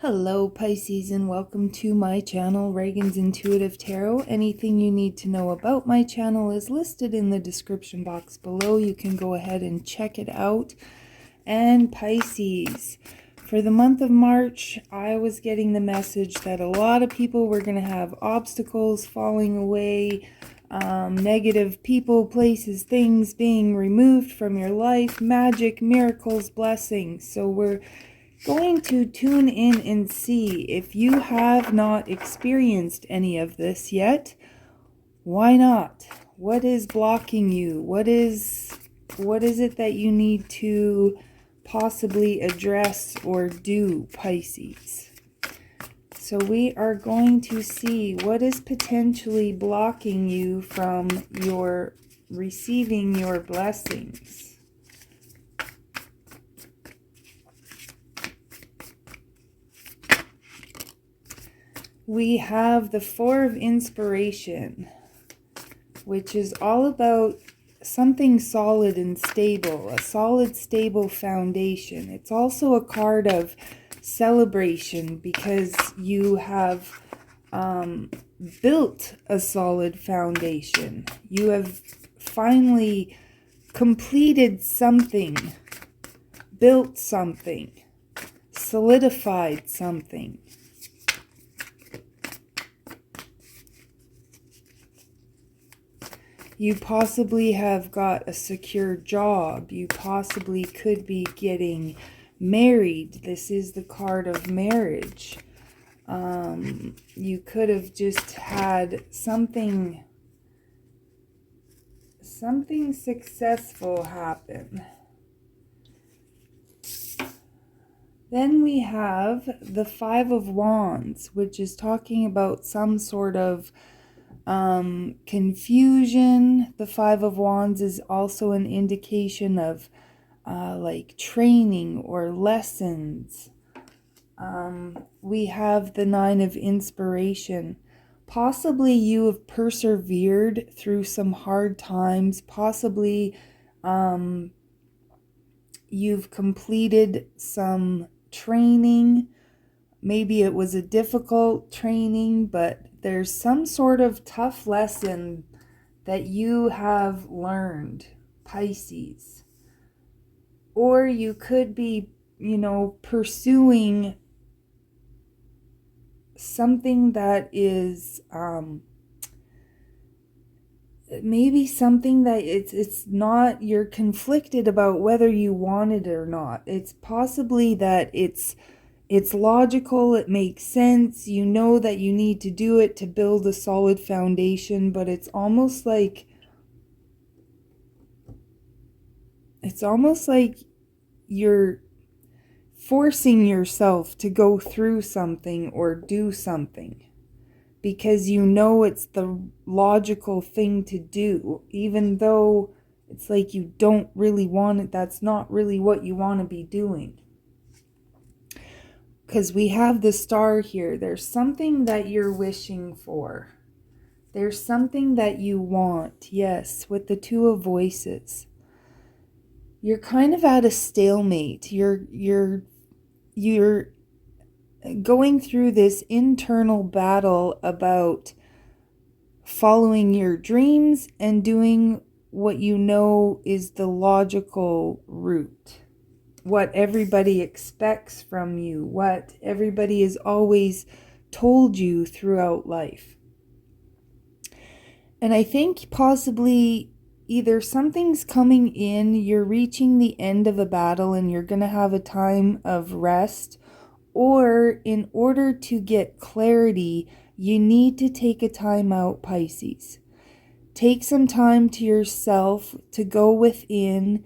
Hello Pisces, and welcome to my channel, Ragean's Intuitive Tarot. Anything you need to know about my channel is listed in the description box below. You can go ahead and check it out. And Pisces, for the month of March, I was getting the message that a lot of people were going to have obstacles falling away, negative people, places, things being removed from your life, magic, miracles, blessings. So we're going to tune in and see. If you have not experienced any of this yet, why not? What is blocking you? What is it that you need to possibly address or do, Pisces? So we are going to see what is potentially blocking you from your receiving your blessings. We have the Four of Inspiration, which is all about something solid and stable, a solid, stable foundation. It's also a card of celebration because you have built a solid foundation. You have finally completed something, built something, solidified something. You possibly have got a secure job. You possibly could be getting married. This is the card of marriage. You could have just had something successful happen. Then we have the Five of Wands, which is talking about some sort of confusion. The Five of Wands is also an indication of like training or lessons. We have the Nine of Inspiration. Possibly you have persevered through some hard times. Possibly you've completed some training. Maybe it was a difficult training, but there's some sort of tough lesson that you have learned, Pisces. Or you could be, pursuing something that is maybe something that it's not, you're conflicted about whether you want it or not. It's possibly that it's logical, it makes sense, you know that you need to do it to build a solid foundation, but it's almost like you're forcing yourself to go through something or do something because you know it's the logical thing to do, even though it's like you don't really want it. That's not really what you want to be doing. Because we have the Star here. There's something that you're wishing for. There's something that you want. Yes, with the Two of Voices. You're kind of at a stalemate. You're going through this internal battle about following your dreams and doing what you know is the logical route. What everybody expects from you, what everybody has always told you throughout life. And I think possibly either something's coming in, you're reaching the end of a battle and you're going to have a time of rest, or in order to get clarity, you need to take a time out, Pisces. Take some time to yourself to go within,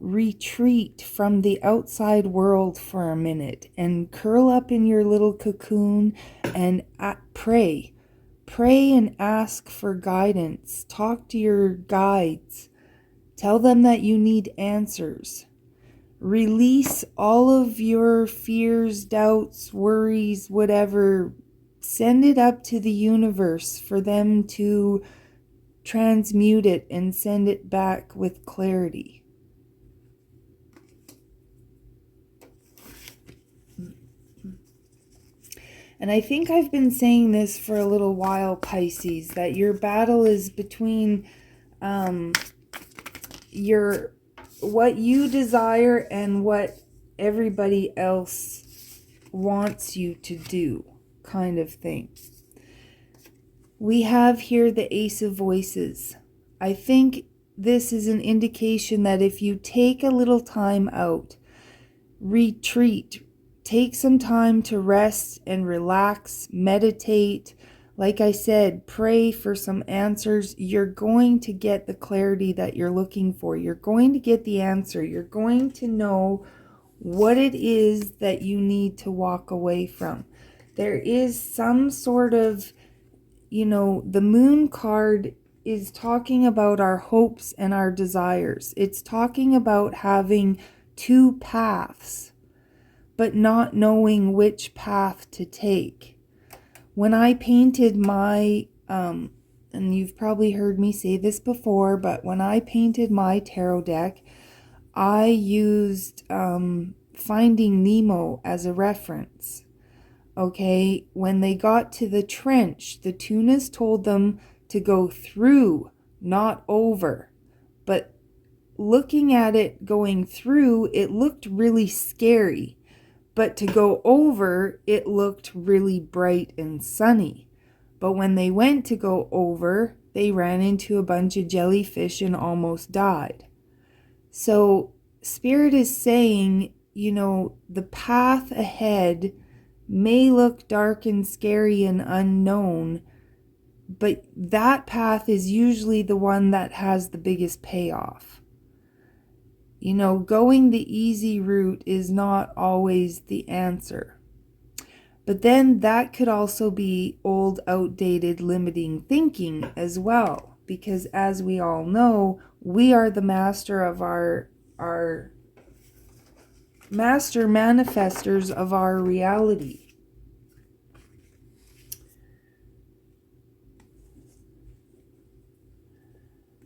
retreat from the outside world for a minute and curl up in your little cocoon and pray. Pray and ask for guidance. Talk to your guides. Tell them that you need answers. Release all of your fears, doubts, worries, whatever. Send it up to the universe for them to transmute it and send it back with clarity. And I think I've been saying this for a little while, Pisces, that your battle is between your what you desire and what everybody else wants you to do, kind of thing. We have here the Ace of Voices. I think this is an indication that if you take a little time out, retreat, take some time to rest and relax, meditate, like I said, pray for some answers, you're going to get the clarity that you're looking for. You're going to get the answer. You're going to know what it is that you need to walk away from. There is some sort of, the Moon card is talking about our hopes and our desires. It's talking about having two paths, but not knowing which path to take. When I painted my, and you've probably heard me say this before, but when I painted my tarot deck, I used Finding Nemo as a reference. Okay, when they got to the trench, the tunas told them to go through, not over. But looking at it going through, it looked really scary. But to go over, it looked really bright and sunny. But when they went to go over, they ran into a bunch of jellyfish and almost died. So Spirit is saying, the path ahead may look dark and scary and unknown, but that path is usually the one that has the biggest payoff. Going the easy route is not always the answer. But then that could also be old, outdated, limiting thinking as well. Because as we all know, we are the master of our master manifestors of our reality.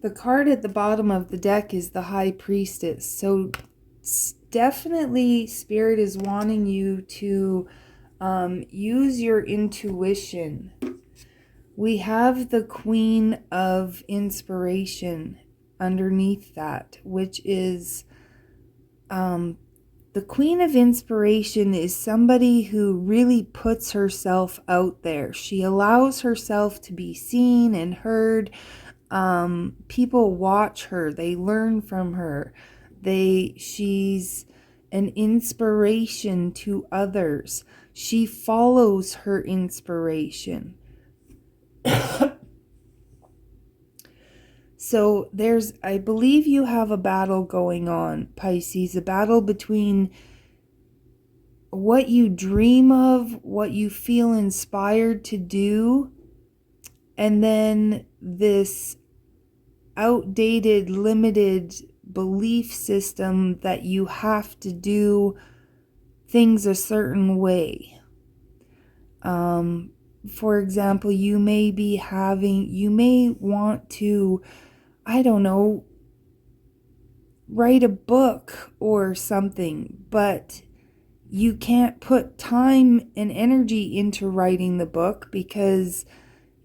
The card at the bottom of the deck is the High Priestess. So definitely Spirit is wanting you to use your intuition. We have the Queen of Inspiration underneath that, which is the Queen of Inspiration is somebody who really puts herself out there. She allows herself to be seen and heard. People watch her. They learn from her. She's an inspiration to others. She follows her inspiration. So I believe you have a battle going on, Pisces, a battle between what you dream of, what you feel inspired to do, and then this outdated, limited belief system that you have to do things a certain way. For example, you may want to, write a book or something, but you can't put time and energy into writing the book because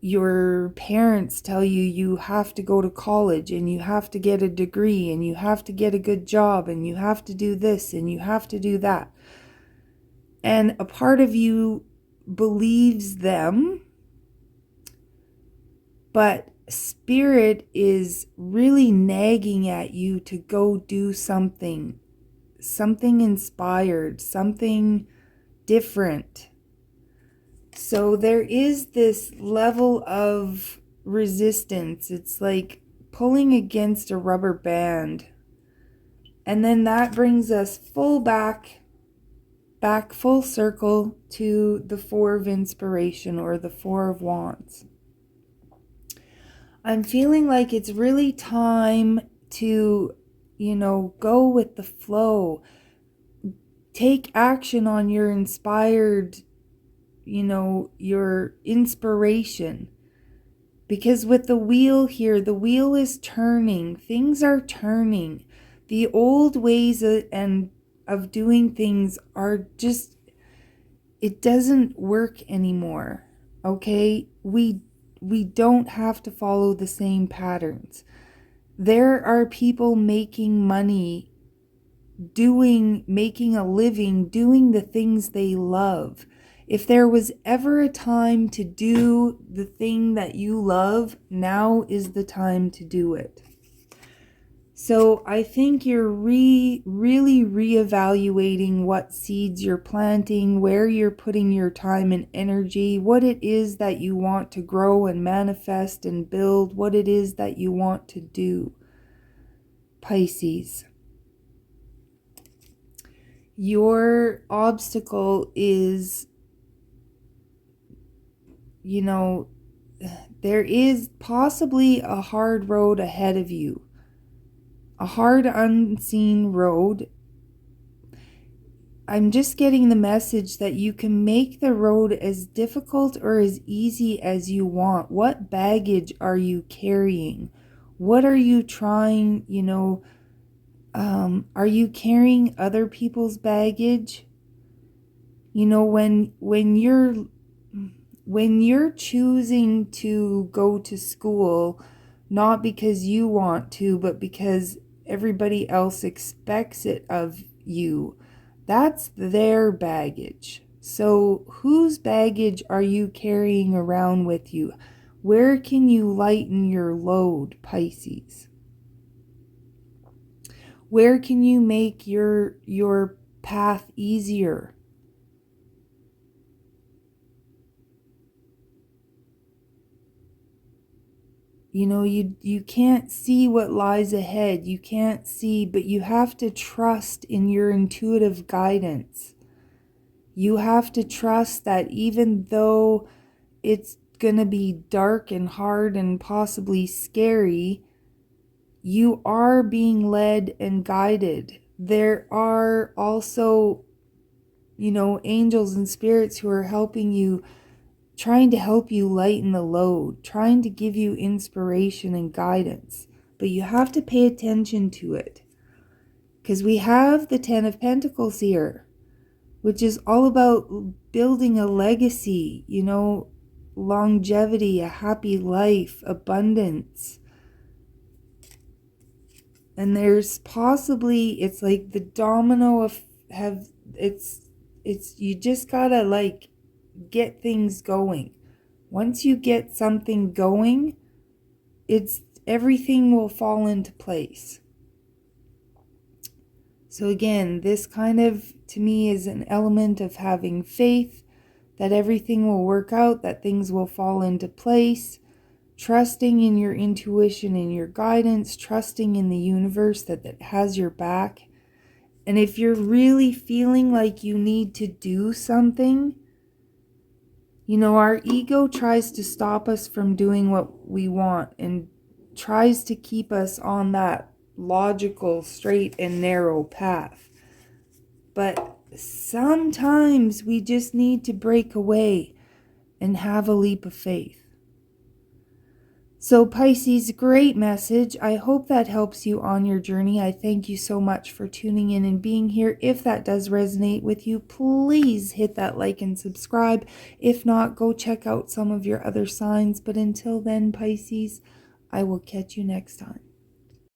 your parents tell you have to go to college and you have to get a degree and you have to get a good job and you have to do this and you have to do that. And a part of you believes them, but Spirit is really nagging at you to go do something inspired, something different. So there is this level of resistance. It's like pulling against a rubber band. And then that brings us back full circle to the Four of Inspiration or the Four of Wands. I'm feeling like it's really time to, go with the flow. Take action on your inspired, your inspiration. Because with the wheel here, the wheel is turning. Things are turning. The old ways of doing things are just, it doesn't work anymore. Okay? We don't have to follow the same patterns. There are people making money, making a living, doing the things they love. If there was ever a time to do the thing that you love, now is the time to do it. So I think you're really reevaluating what seeds you're planting, where you're putting your time and energy, what it is that you want to grow and manifest and build, what it is that you want to do. Pisces. Your obstacle is, there is possibly a hard road ahead of you. A hard, unseen road. I'm just getting the message that you can make the road as difficult or as easy as you want. What baggage are you carrying? What are you trying, are you carrying other people's baggage? When you're choosing to go to school, not because you want to, but because everybody else expects it of you, that's their baggage. So whose baggage are you carrying around with you? Where can you lighten your load, Pisces? Where can you make your path easier? You can't see what lies ahead. You can't see, but you have to trust in your intuitive guidance. You have to trust that even though it's going to be dark and hard and possibly scary, you are being led and guided. There are also, angels and spirits who are helping you, trying to help you lighten the load, trying to give you inspiration and guidance. But you have to pay attention to it. Because we have the Ten of Pentacles here, which is all about building a legacy, longevity, a happy life, abundance. And there's possibly, it's like the domino of you just gotta get things going. Once you get something going, everything will fall into place. So again, this kind of, to me, is an element of having faith that everything will work out, that things will fall into place, trusting in your intuition and your guidance, trusting in the universe that has your back. And if you're really feeling like you need to do something, our ego tries to stop us from doing what we want and tries to keep us on that logical, straight and narrow path. But sometimes we just need to break away and have a leap of faith. So Pisces, great message. I hope that helps you on your journey. I thank you so much for tuning in and being here. If that does resonate with you, please hit that like and subscribe. If not, go check out some of your other signs. But until then, Pisces, I will catch you next time.